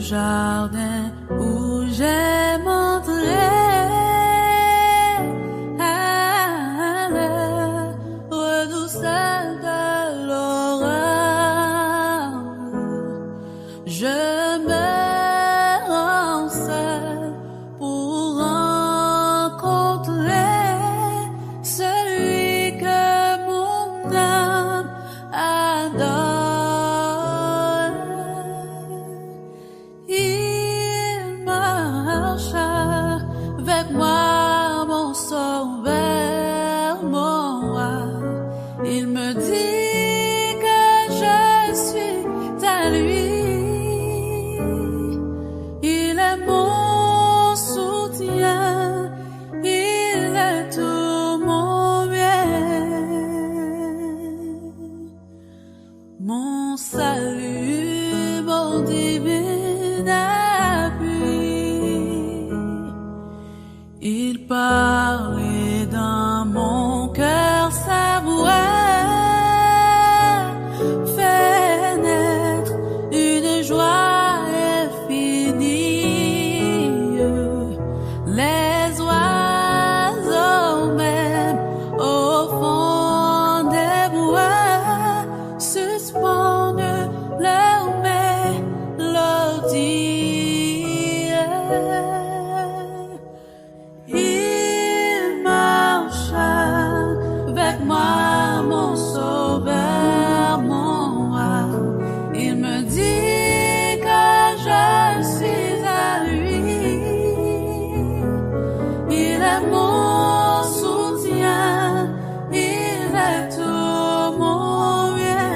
jardin où j'aime entrer à la redoucelle de l'aurore. Je me rends seul pour rencontrer celui que mon âme adore. Il marche avec moi, mon sauveur, mon roi. Il me dit que je suis à lui. Il est mon soutien, il est tout mon bien, mon salut, mon divin appui. Il parlait dans mon cœur sa voix, fait naître une joie infinie. Les oiseaux même au fond des bois suspendent leur mélodie. Il marche avec moi, mon sauveur, mon roi. Il me dit que je suis à lui. Il est mon soutien, il est tout mon bien,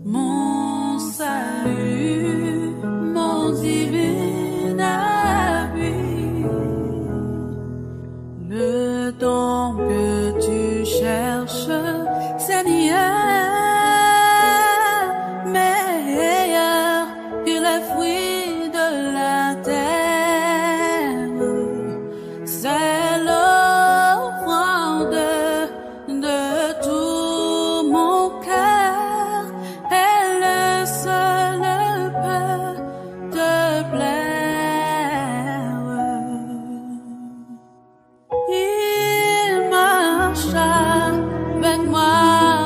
mon salut, mon divin appui. Le don que tu cherches, Seigneur, meilleur que les fruits de la terre, c'est l'offrande de tout mon cœur, et le seul peut te plaire. Il marche avec moi,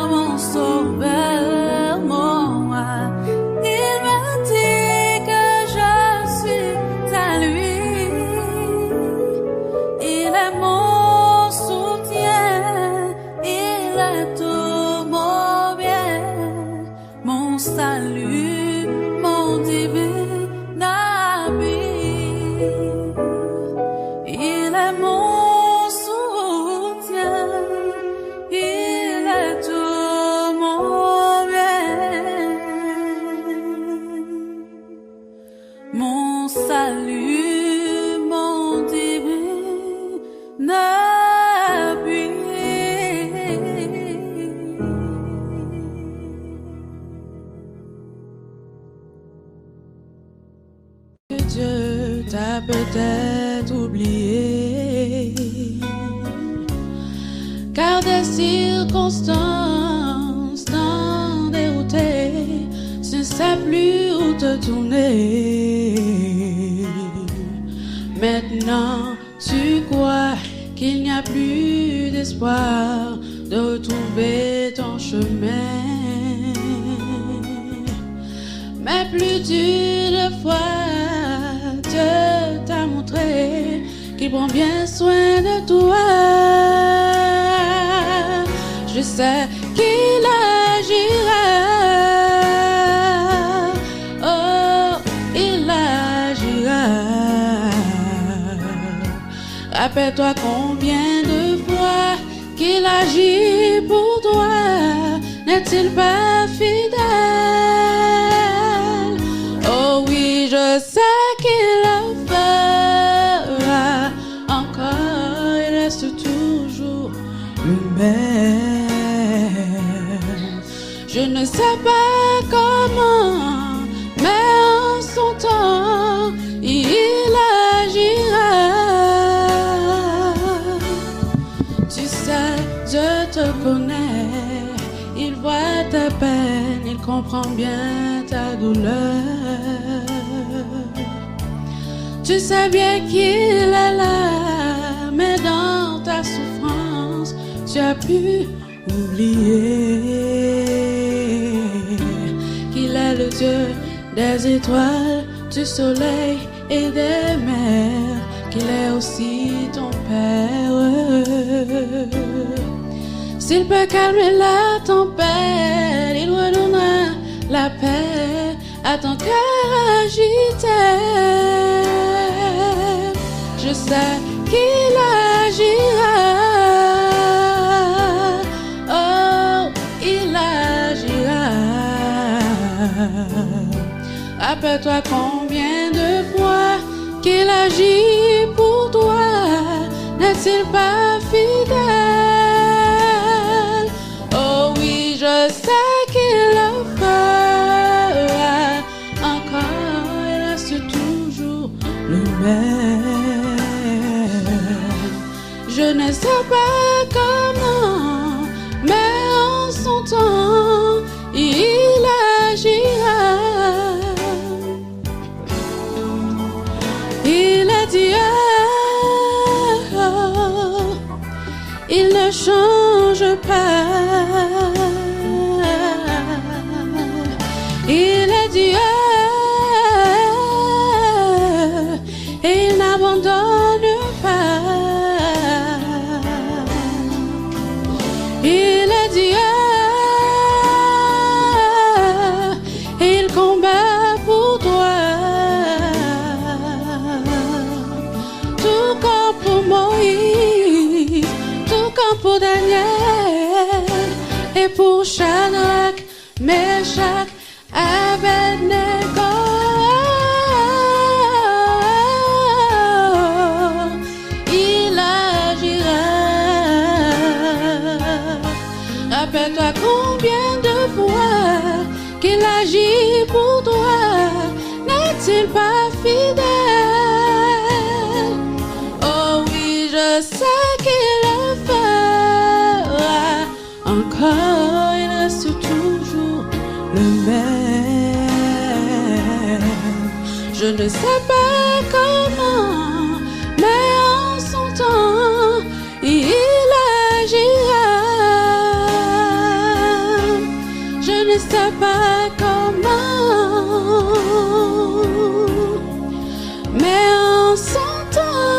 mon sauveur, mon roi. Il me dit que je suis à lui. Il est mon soutien, il est tout mon bien, mon salut, mon divin appui. Il est mon soutien, il est tout mon bien, mon salut, mon divin appui. Que Dieu t'a peut-être oublié, car des circonstances t'ont dérouté, tu ne sais plus où te tourner. Maintenant tu crois qu'il n'y a plus d'espoir de retrouver ton chemin, mais plus d'une fois Dieu t'a montré qu'il prend bien soin de toi. Je sais qu'il agira, oh, il agira. Rappelle-toi combien de fois qu'il agit pour toi, n'est-il pas fidèle? Oh oui, je sais qu'il le fera encore, il reste toujours le même. Je ne sais pas comment, mais en son temps, il agira. Tu sais, Dieu te connaît, il voit ta peine, il comprend bien ta douleur. Tu sais bien qu'il est là, mais dans ta souffrance, tu as pu oublier qu'il est le Dieu des étoiles, du soleil et des mers, qu'il est aussi ton Père. S'il peut calmer la tempête, il redonnera la paix à ton cœur agité. Je sais qu'il agira. Oh, il agira. Rappelle-toi combien de fois qu'il agit pour toi. N'est-il pas fidèle? Oh oui, je sais qu'il le fera encore. Il reste toujours le même. Je ne sais pas comment, mais en son temps, il agira. Il est Dieu. Il ne change pas. Il est Dieu et il n'abandonne pas. Il est Dieu et il combat pour toi. Tout comme pour Moïse, pour Daniel et pour Shadrach, Meshach, Abednego. Il agira. Rappelle-toi combien de fois qu'il agit pour toi. N'est-il pas fidèle? Oh oui, je sais qu'il le fera encore. Il reste toujours le même. Je ne sais pas comment, mais en son temps, il agira. Je ne sais pas comment, mais en son temps,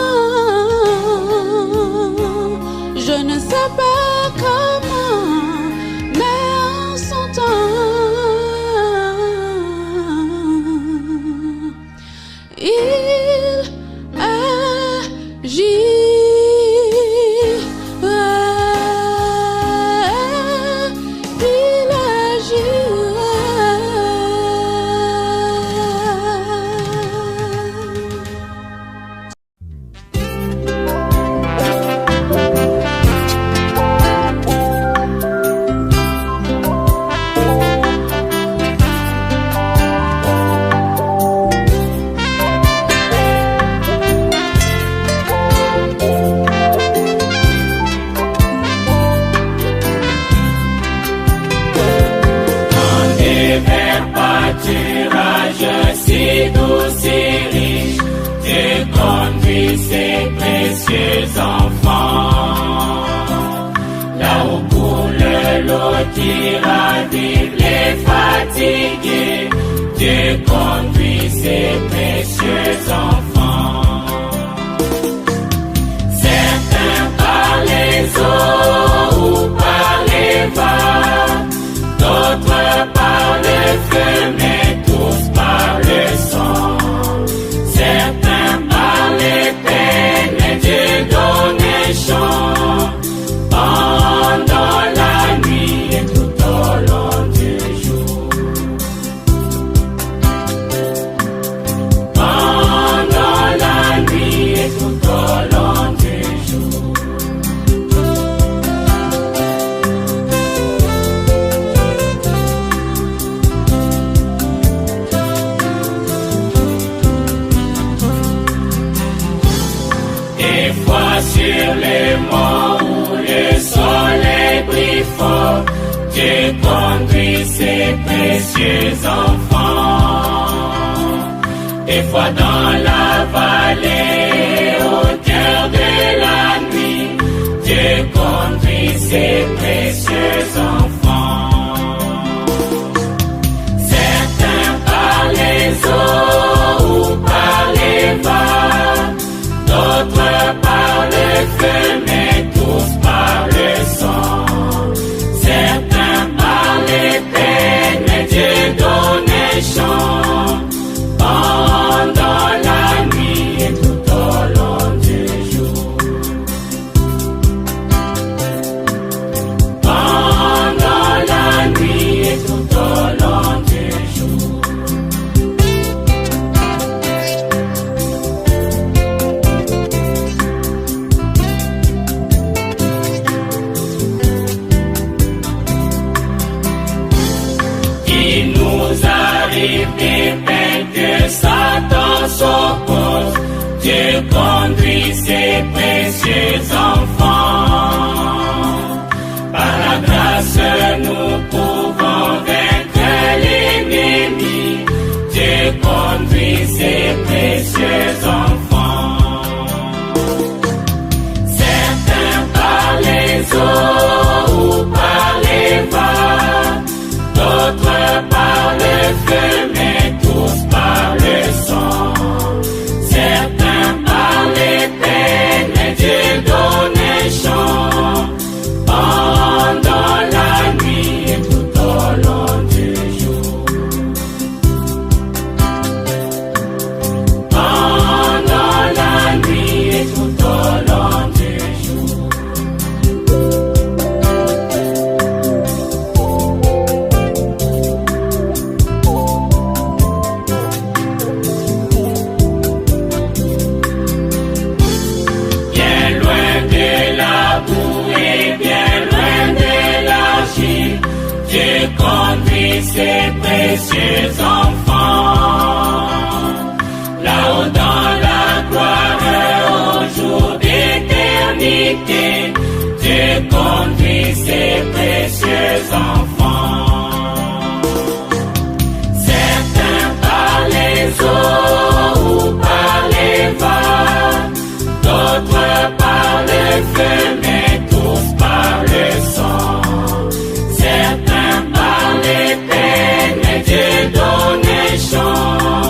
je ne sais pas comment, mais en son temps, il agira. Ses précieux enfants, là où coule l'eau qui ravive les fatigués, Dieu conduit ses précieux enfants. Certains par les eaux ou par les vagues, d'autres par le feu, mais tous par le sang. Certains par les peines, Dieu donne un chant pendant la nuit et tout au long du jour. Pendant la nuit et tout au long du jour. Des fois sur les monts où le soleil brille fort, Dieu conduit ses précieux enfants. Des fois dans la vallée, au cœur de la nuit, Dieu conduit ses précieux enfants. Certains par les eaux ou par les vagues, d'autres par le feu, mais tous par le sang. Certains par les peines, mais Dieu donne un chant pendant la nuit et tout au long du jour. Pendant la nuit et tout au long du jour. Il nous arrive des peines que Satan s'oppose. Dieu conduit ses précieux enfants. Par la grâce, nous pouvons vaincre l'ennemi. Dieu conduit ses précieux enfants. Certains par les eaux ou par les vagues, d'autres par le feu, mais tous par le sang. Certains par les peines, mais Dieu donne un chant pendant la nuit et tout au long du jour. Pendant la nuit et tout au long du jour. Bien loin de la boue et bien loin de l'argile, Dieu conduit ses précieux enfants. Là-haut dans la gloire, au jour d'éternité, Dieu conduit ses précieux enfants. Certains par les eaux ou par les vagues, d'autres par le feu, mais tous par le sang. Certains par les peines, mais Dieu donne un chant